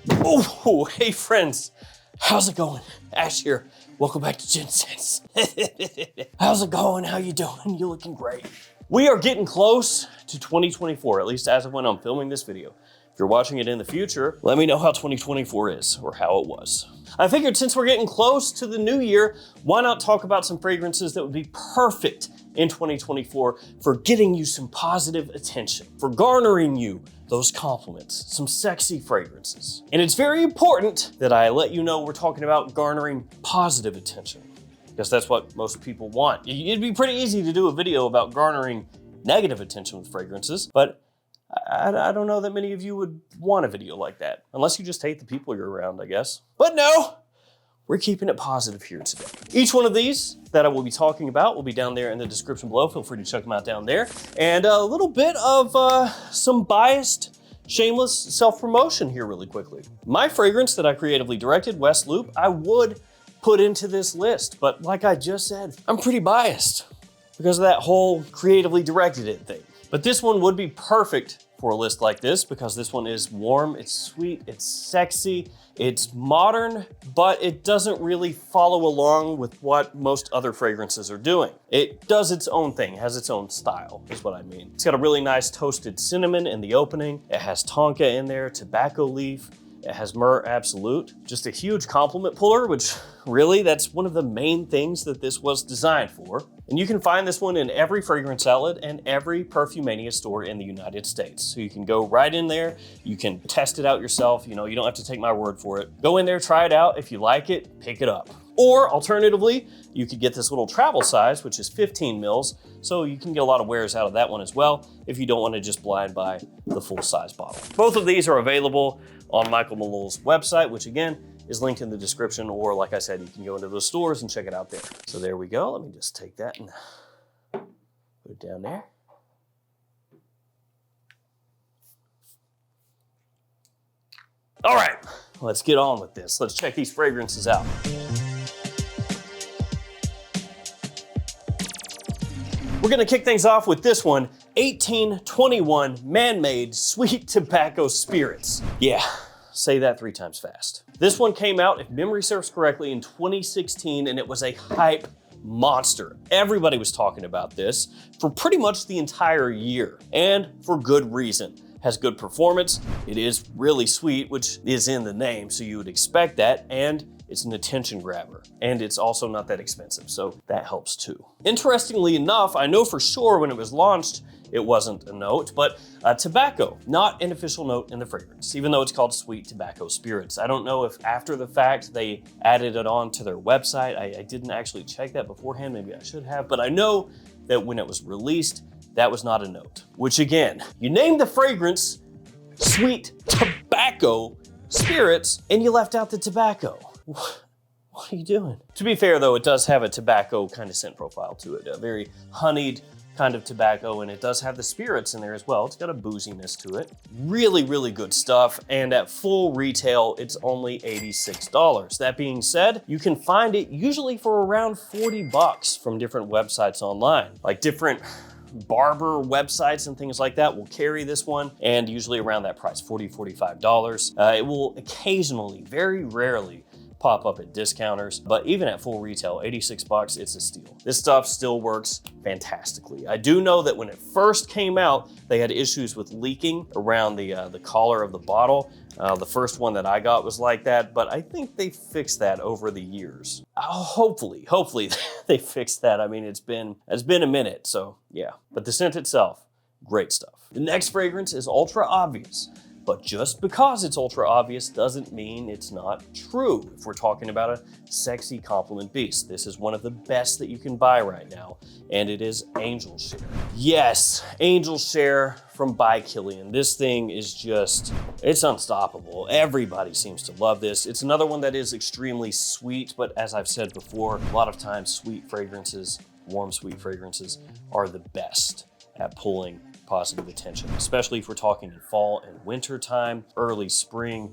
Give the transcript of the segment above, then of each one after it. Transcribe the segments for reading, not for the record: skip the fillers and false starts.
Oh, hey friends. How's it going? Ash here. Welcome back to Gents. How's it going? How you doing? You looking great. We are getting close to 2024, at least as of when I'm filming this video. If you're watching it in the future, let me know how 2024 is or how it was. I figured since we're getting close to the new year, why not talk about some fragrances that would be perfect in 2024 for getting you some positive attention, for garnering you those compliments, some sexy fragrances. And it's very important that I let you know we're talking about garnering positive attention, because that's what most people want. It'd be pretty easy to do a video about garnering negative attention with fragrances, but I don't know that many of you would want a video like that, unless you just hate the people you're around, I guess. But no, we're keeping it positive here today. Each one of these that I will be talking about will be down there in the description below. Feel free to check them out down there. And a little bit of some biased, shameless self-promotion here really quickly. My fragrance that I creatively directed, West Loop, I would put into this list, but like I just said, I'm pretty biased because of that whole creatively directed it thing. But this one would be perfect for a list like this because this one is warm, it's sweet, it's sexy, it's modern, but it doesn't really follow along with what most other fragrances are doing. It does its own thing, has its own style, is what I mean. It's got a really nice toasted cinnamon in the opening. It has tonka in there, tobacco leaf. It has myrrh absolute, just a huge compliment puller, which really, that's one of the main things that this was designed for. And you can find this one in every fragrance outlet and every Perfumania store in the United States. So you can go right in there, you can test it out yourself, you don't have to take my word for it. Go in there, try it out. If you like it, pick it up. Or alternatively, you could get this little travel size, which is 15 mils. So you can get a lot of wears out of that one as well, if you don't want to just blind buy the full size bottle. Both of these are available on Michael Malul's website, which again, is linked in the description, or like I said, you can go into those stores and check it out there. So there we go. Let me just take that and put it down there. All right, let's get on with this. Let's check these fragrances out. We're gonna kick things off with this one, 1821 Man-Made Sweet Tobacco Spirits. Yeah, say that 3 times fast. This one came out, if memory serves correctly, in 2016, and it was a hype monster. Everybody was talking about this for pretty much the entire year, and for good reason. Has good performance, it is really sweet, which is in the name, so you would expect that, and it's an attention grabber. And it's also not that expensive, so that helps too. Interestingly enough, I know for sure when it was launched, it wasn't a note, but tobacco, not an official note in the fragrance, even though it's called Sweet Tobacco Spirits. I don't know if after the fact they added it on to their website. I didn't actually check that beforehand, maybe I should have, but I know that when it was released, that was not a note. Which again, you named the fragrance Sweet Tobacco Spirits and you left out the tobacco. What are you doing? To be fair though, it does have a tobacco kind of scent profile to it, a very honeyed kind of tobacco, and it does have the spirits in there as well. It's got a booziness to it. Really, really good stuff, and at full retail, it's only $86. That being said, you can find it usually for around 40 bucks from different websites online, like different barber websites and things like that will carry this one, and usually around that price, $40, $45. It will occasionally, very rarely, pop up at discounters, but even at full retail, 86 bucks, it's a steal. This stuff still works fantastically. I do know that when it first came out, they had issues with leaking around the collar of the bottle. The first one that I got was like that, but I think they fixed that over the years. Hopefully they fixed that. I mean, it's been a minute, so yeah. But the scent itself, great stuff. The next fragrance is Ultra Obvious. But just because it's ultra obvious doesn't mean it's not true. If we're talking about a sexy compliment beast, this is one of the best that you can buy right now, and it is Angel Share. Yes, Angel Share from By Kilian. This thing is just, it's unstoppable. Everybody seems to love this. It's another one that is extremely sweet, but as I've said before, a lot of times sweet fragrances, warm sweet fragrances, are the best at pulling positive attention, especially if we're talking in fall and winter time, early spring.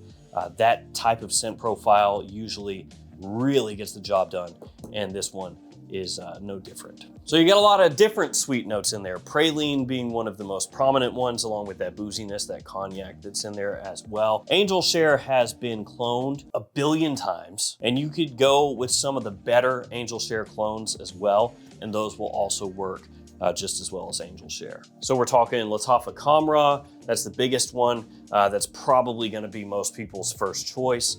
That type of scent profile usually really gets the job done, and this one is no different. So you got a lot of different sweet notes in there, praline being one of the most prominent ones, along with that booziness, that cognac that's in there as well. Angel Share has been cloned a billion times, and you could go with some of the better Angel Share clones as well, and those will also work just as well as Angel Share. So we're talking Lattafa Camra, that's the biggest one. That's probably gonna be most people's first choice.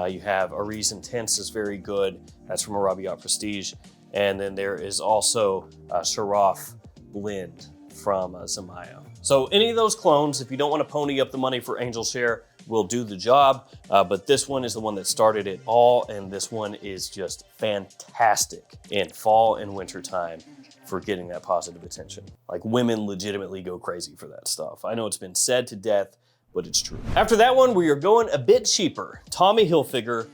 You have Aries Intense is very good. That's from Arabiat Prestige. And then there is also Sharaf Blend from Zamaya. So any of those clones, if you don't want to pony up the money for Angel Share, will do the job. But this one is the one that started it all. And this one is just fantastic in fall and winter time for getting that positive attention. Like, women legitimately go crazy for that stuff. I know it's been said to death, but it's true. After that one, we are going a bit cheaper. Tommy Hilfiger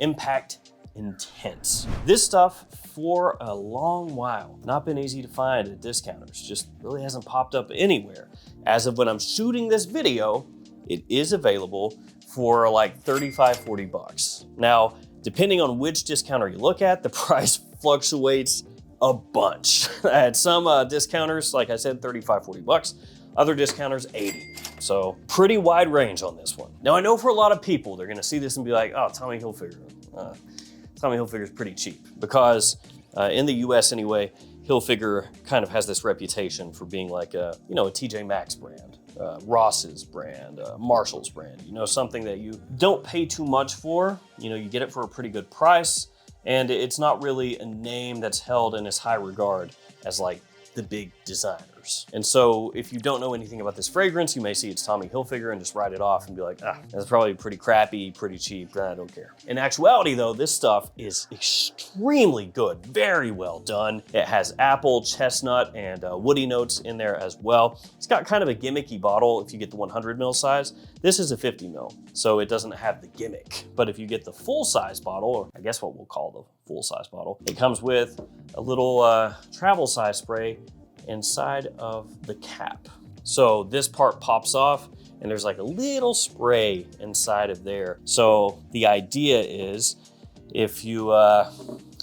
Impact Intense. This stuff, for a long while, not been easy to find at discounters. Just really hasn't popped up anywhere. As of when I'm shooting this video, it is available for like 35, 40 bucks. Now, depending on which discounter you look at, the price fluctuates a bunch. At some discounters, like I said, 35, 40 bucks. Other discounters, 80. So pretty wide range on this one. Now I know for a lot of people, they're gonna see this and be like, oh, Tommy Hilfiger. Tommy Hilfiger is pretty cheap, because in the US anyway, Hilfiger kind of has this reputation for being like a TJ Maxx brand, Ross's brand, Marshall's brand, something that you don't pay too much for. You get it for a pretty good price, and it's not really a name that's held in as high regard as like the big designers. And so if you don't know anything about this fragrance, you may see it's Tommy Hilfiger and just write it off and be like, that's probably pretty crappy, pretty cheap, I don't care. In actuality though, this stuff is extremely good, very well done. It has apple, chestnut, and woody notes in there as well. It's got kind of a gimmicky bottle if you get the 100 ml size. This is a 50 ml, so it doesn't have the gimmick. But if you get the full size bottle, or I guess what we'll call the full size bottle, it comes with a little travel size spray inside of the cap. So this part pops off and there's like a little spray inside of there. So the idea is, if you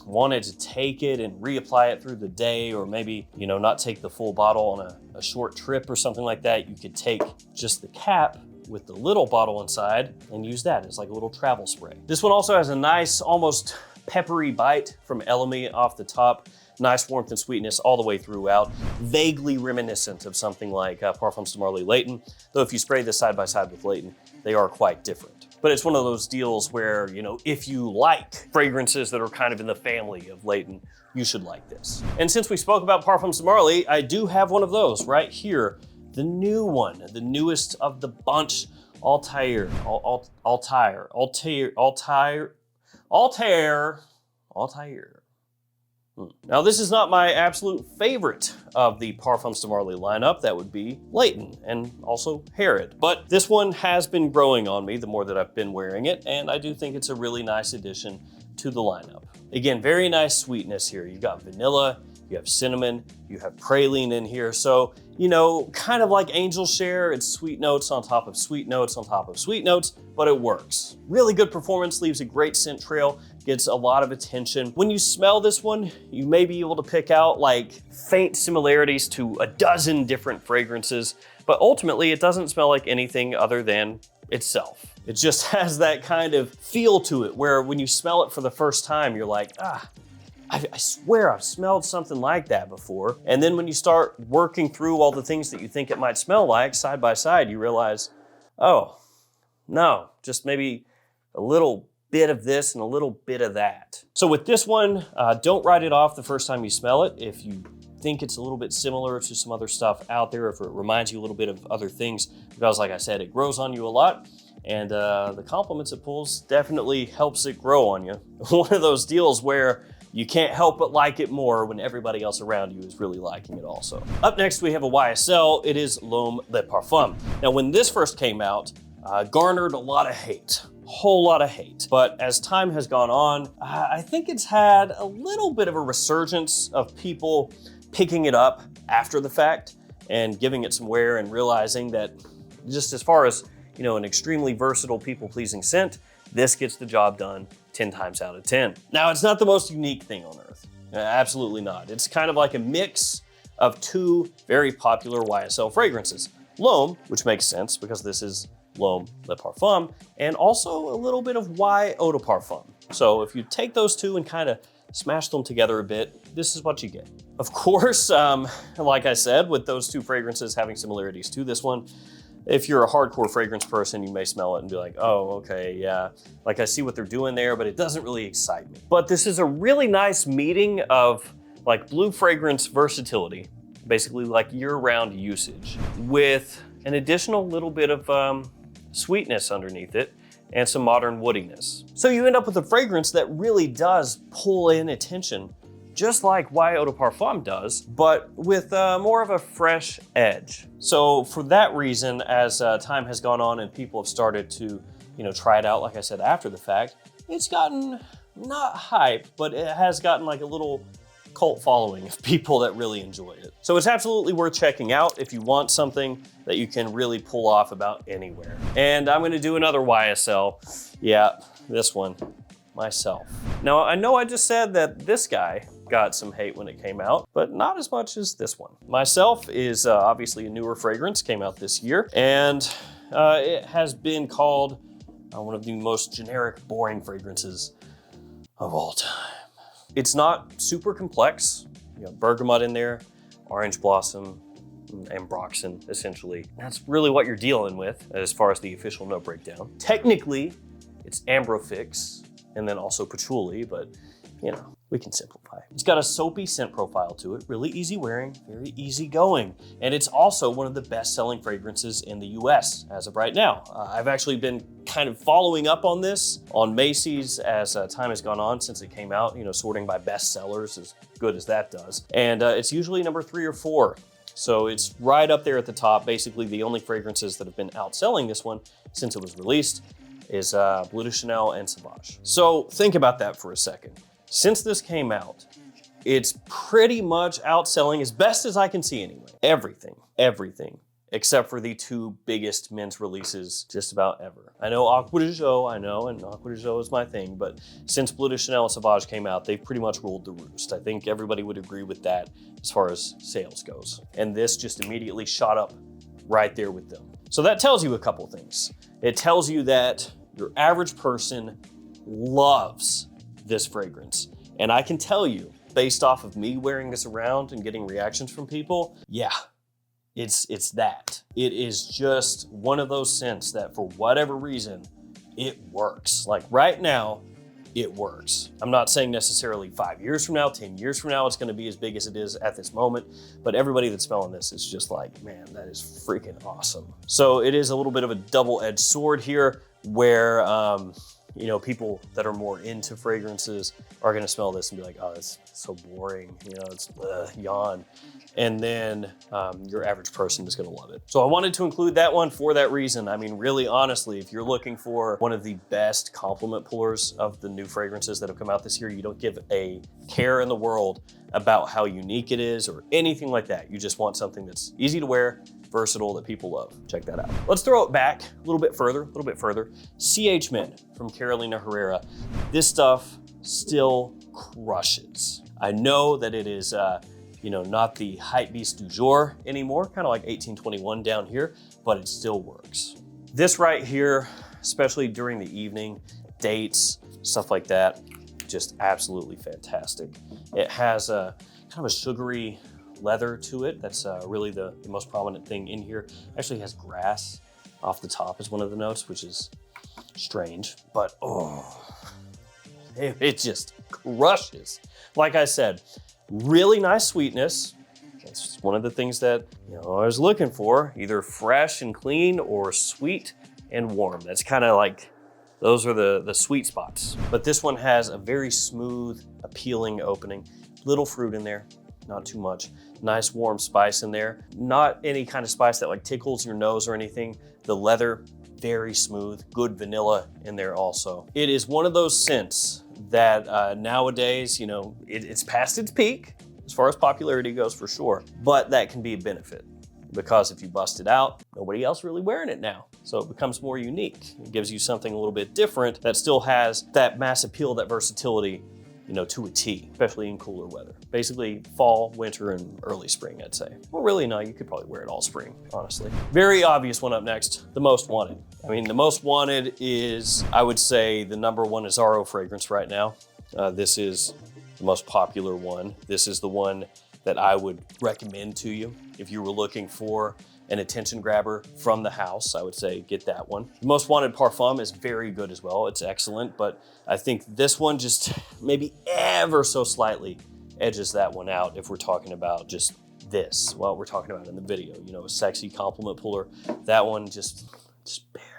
wanted to take it and reapply it through the day, or maybe, not take the full bottle on a short trip or something like that, you could take just the cap with the little bottle inside and use that as like a little travel spray. This one also has a nice, almost peppery bite from Elemi off the top. Nice warmth and sweetness all the way throughout. Vaguely reminiscent of something like Parfums de Marly Layton, though if you spray this side by side with Layton, they are quite different. But it's one of those deals where, if you like fragrances that are kind of in the family of Layton, you should like this. And since we spoke about Parfums de Marly, I do have one of those right here. The new one, the newest of the bunch, Altair. Now this is not my absolute favorite of the Parfums de Marly lineup. That would be Layton and also Herod. But this one has been growing on me the more that I've been wearing it, and I do think it's a really nice addition to the lineup. Again, very nice sweetness here. You've got vanilla, you have cinnamon, you have praline in here. So, kind of like Angel Share, it's sweet notes on top of sweet notes on top of sweet notes, but it works. Really good performance, leaves a great scent trail, gets a lot of attention. When you smell this one, you may be able to pick out like faint similarities to a dozen different fragrances, but ultimately it doesn't smell like anything other than itself. It just has that kind of feel to it where when you smell it for the first time, you're like, I swear I've smelled something like that before. And then when you start working through all the things that you think it might smell like side by side, you realize, oh, no, just maybe a little bit of this and a little bit of that. So with this one, don't write it off the first time you smell it. If you think it's a little bit similar to some other stuff out there, if it reminds you a little bit of other things, because like I said, it grows on you a lot. And the compliments it pulls definitely helps it grow on you. One of those deals where you can't help but like it more when everybody else around you is really liking it also. Up next, we have a YSL. It is L'Homme de Parfum. Now, when this first came out, garnered a lot of hate, whole lot of hate. But as time has gone on, I think it's had a little bit of a resurgence of people picking it up after the fact and giving it some wear and realizing that just as far as, an extremely versatile, people-pleasing scent, this gets the job done 10 times out of 10. Now, it's not the most unique thing on earth. Absolutely not. It's kind of like a mix of two very popular YSL fragrances. L'Homme, which makes sense because this is L'Homme Le Parfum, and also a little bit of Y Eau de Parfum. So if you take those two and kind of smash them together a bit, this is what you get. Of course, like I said, with those two fragrances having similarities to this one, if you're a hardcore fragrance person, you may smell it and be like, oh, okay, yeah, like I see what they're doing there, but it doesn't really excite me. But this is a really nice meeting of like blue fragrance versatility, basically like year-round usage, with an additional little bit of sweetness underneath it and some modern woodiness. So you end up with a fragrance that really does pull in attention, just like Y Eau de Parfum does, but with more of a fresh edge. So for that reason, as time has gone on and people have started to, try it out, like I said, after the fact, it's gotten not hype, but it has gotten like a little cult following of people that really enjoy it. So it's absolutely worth checking out if you want something that you can really pull off about anywhere. And I'm gonna do another YSL. Yeah, this one, myself. Now, I know I just said that this guy got some hate when it came out, but not as much as this one. Myself is obviously a newer fragrance, came out this year, and it has been called one of the most generic, boring fragrances of all time. It's not super complex. You got bergamot in there, orange blossom, ambroxan, essentially. That's really what you're dealing with as far as the official note breakdown. Technically, it's ambrofix and then also patchouli, but we can simplify. It's got a soapy scent profile to it, really easy wearing, very easy going. And it's also one of the best selling fragrances in the US as of right now. I've actually been kind of following up on this on Macy's as time has gone on since it came out, sorting by best sellers, as good as that does. And it's usually number 3 or 4. So it's right up there at the top. Basically the only fragrances that have been outselling this one since it was released is Bleu de Chanel and Sauvage. So think about that for a second. Since this came out, it's pretty much outselling, as best as I can see anyway, everything, except for the 2 biggest men's releases just about ever. I know Acqua di Gio, and Acqua di Gio is my thing, but since Bleu de Chanel and Sauvage came out, they've pretty much ruled the roost. I think everybody would agree with that as far as sales goes. And this just immediately shot up right there with them. So that tells you a couple things. It tells you that your average person loves this fragrance. And I can tell you, based off of me wearing this around and getting reactions from people, yeah, it's that. It is just one of those scents that for whatever reason, it works. Like right now, it works. I'm not saying necessarily 5 years from now, 10 years from now, it's gonna be as big as it is at this moment, but everybody that's smelling this is just like, man, that is freaking awesome. So it is a little bit of a double-edged sword here where, people that are more into fragrances are gonna smell this and be like, oh, that's so boring, it's yawn. And then your average person is gonna love it. So I wanted to include that one for that reason. I mean, really honestly, if you're looking for one of the best compliment pullers of the new fragrances that have come out this year, you don't give a care in the world about how unique it is or anything like that. You just want something that's easy to wear, versatile, that people love. Check that out. Let's throw it back a little bit further. CH Men from Karolina Herrera. This stuff still crushes. I know that it is, not the hype beast du jour anymore, kind of like 1821 down here, but it still works. This right here, especially during the evening, dates, stuff like that, just absolutely fantastic. It has a kind of a sugary leather to it. That's really the most prominent thing in here. Actually has grass off the top as one of the notes, which is strange, but it just crushes. Like I said, really nice sweetness. That's one of the things that I was looking for, either fresh and clean or sweet and warm. That's kind of like, those are the sweet spots. But this one has a very smooth, appealing opening. Little fruit in there, not too much. Nice warm spice in there. Not any kind of spice that like tickles your nose or anything. The leather, very smooth. Good vanilla in there also. It is one of those scents that nowadays, it's past its peak as far as popularity goes for sure, but that can be a benefit because if you bust it out, nobody else really wearing it now. So it becomes more unique. It gives you something a little bit different that still has that mass appeal, that versatility, you know, to a T, especially in cooler weather. Basically fall, winter, and early spring, I'd say. Well, really, no, you could probably wear it all spring, honestly. Very obvious one up next, the most wanted. I mean, the most wanted is, I would say, the #1 Azzaro fragrance right now. This is the most popular one. This is the one that I would recommend to you if you were looking for an attention grabber from the house. I would say get that one. The most wanted Parfum is very good as well. It's excellent, but I think this one just maybe ever so slightly edges that one out if we're talking about just this, what we're talking about in the video, you know, a sexy compliment puller. That one just barely.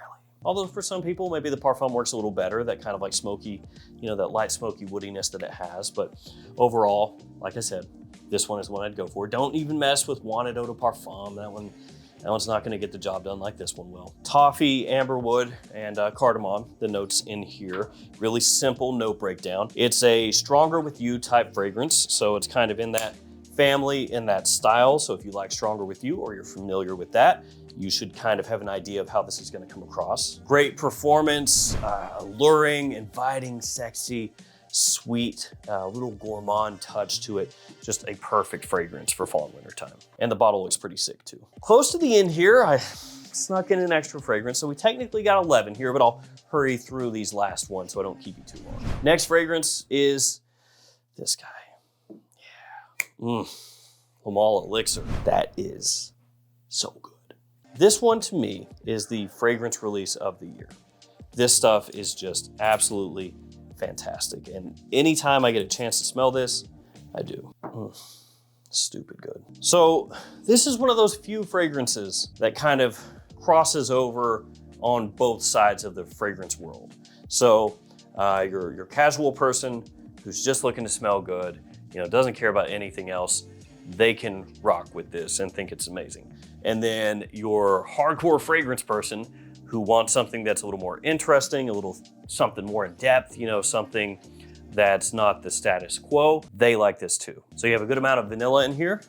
Although for some people, maybe the Parfum works a little better, that kind of like smoky, you know, that light smoky woodiness that it has. But overall, like I said, this one is one I'd go for. Don't even mess with Wanted Eau de Parfum. That one's not gonna get the job done like this one will. Toffee, amberwood, and cardamom, the notes in here. Really simple note breakdown. It's a stronger with you type fragrance, so it's kind of in that family, in that style. So if you like stronger with you or you're familiar with that, you should kind of have an idea of how this is gonna come across. Great performance, alluring, inviting, sexy, sweet, little gourmand touch to it. Just a perfect fragrance for fall and winter time. And the bottle looks pretty sick too. Close to the end here, I snuck in an extra fragrance. So we technically got 11 here, but I'll hurry through these last ones so I don't keep you too long. Next fragrance is this guy. Yeah. Halala Elixir. That is so good. This one to me is the fragrance release of the year. This stuff is just absolutely fantastic. And anytime I get a chance to smell this, I do. Stupid good. So this is one of those few fragrances that kind of crosses over on both sides of the fragrance world. So your casual person who's just looking to smell good, you know, doesn't care about anything else, they can rock with this and think it's amazing. And then your hardcore fragrance person who wants something that's a little more interesting, something more in depth, you know, something that's not the status quo, they like this too. So you have a good amount of vanilla in here.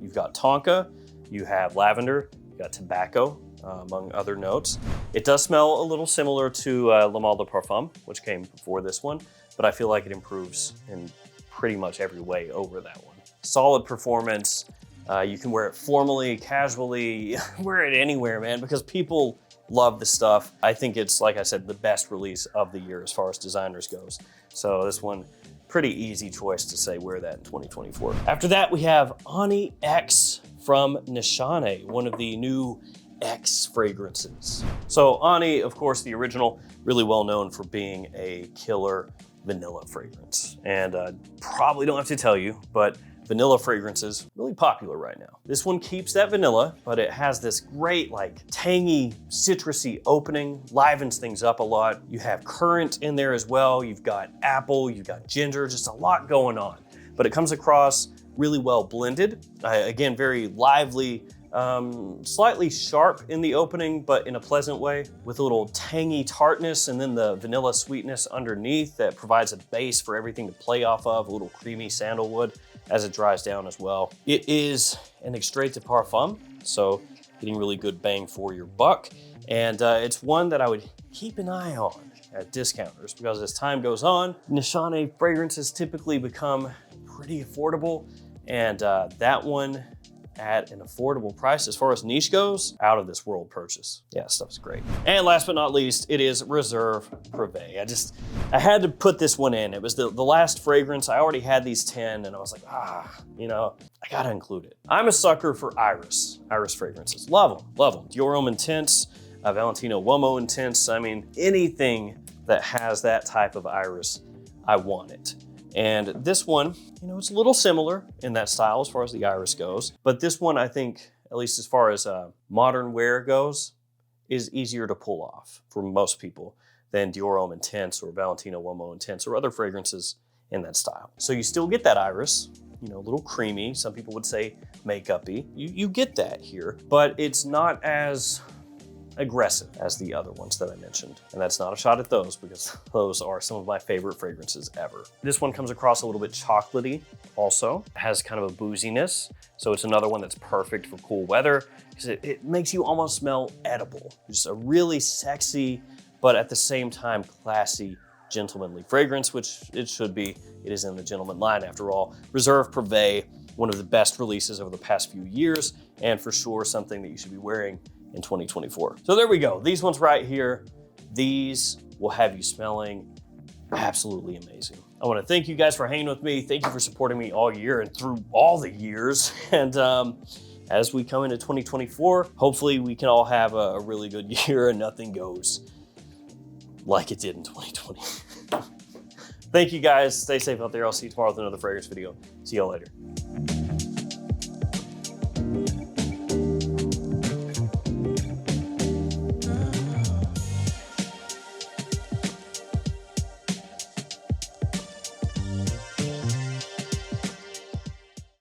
You've got tonka, you have lavender, you got tobacco, among other notes. It does smell a little similar to Le Mal de Parfum, which came before this one, but I feel like it improves in pretty much every way over that one. Solid performance. You can wear it formally, casually, wear it anywhere, man, because people love the stuff. I think it's, like I said, the best release of the year as far as designers goes. So this one, pretty easy choice to say wear that in 2024. After that, we have Anie X from Nishane, one of the new X fragrances. So Anie, of course, the original, really well known for being a killer vanilla fragrance. And probably don't have to tell you, but vanilla fragrance is really popular right now. This one keeps that vanilla, but it has this great, like, tangy, citrusy opening, livens things up a lot. You have currant in there as well. You've got apple, you've got ginger, just a lot going on. But it comes across really well blended. Again, very lively, slightly sharp in the opening, but in a pleasant way, with a little tangy tartness and then the vanilla sweetness underneath that provides a base for everything to play off of, a little creamy sandalwood as it dries down as well. It is an extrait de parfum, so getting really good bang for your buck. And it's one that I would keep an eye on at discounters, because as time goes on, Nishane fragrances typically become pretty affordable, and that one at an affordable price as far as niche goes, out of this world purchase. Yeah, stuff's great. And last but not least, it is Reserve Privé. I had to put this one in. It was the last fragrance. I already had these 10 and I was like, you know, I gotta include it. I'm a sucker for Iris fragrances. Love them. Dior Homme Intense, Valentino Uomo Intense. I mean, anything that has that type of Iris, I want it. And this one, you know, it's a little similar in that style as far as the Iris goes, but this one, I think, at least as far as modern wear goes, is easier to pull off for most people than Dior Homme Intense or Valentino Uomo Intense or other fragrances in that style. So you still get that Iris, you know, a little creamy. Some people would say makeup-y. You get that here, but it's not as aggressive as the other ones that I mentioned. And that's not a shot at those, because those are some of my favorite fragrances ever. This one comes across a little bit chocolatey also. It has kind of a booziness. So it's another one that's perfect for cool weather, because it makes you almost smell edible. Just a really sexy, but at the same time classy gentlemanly fragrance, which it should be. It is in the gentleman line after all. Reserve Privé, one of the best releases over the past few years, and for sure something that you should be wearing in 2024. So there we go. These ones right here, these will have you smelling absolutely amazing. I want to thank you guys for hanging with me. Thank you for supporting me all year and through all the years. And as we come into 2024, hopefully we can all have a really good year and nothing goes like it did in 2020. Thank you guys. Stay safe out there. I'll see you tomorrow with another fragrance video. See y'all later.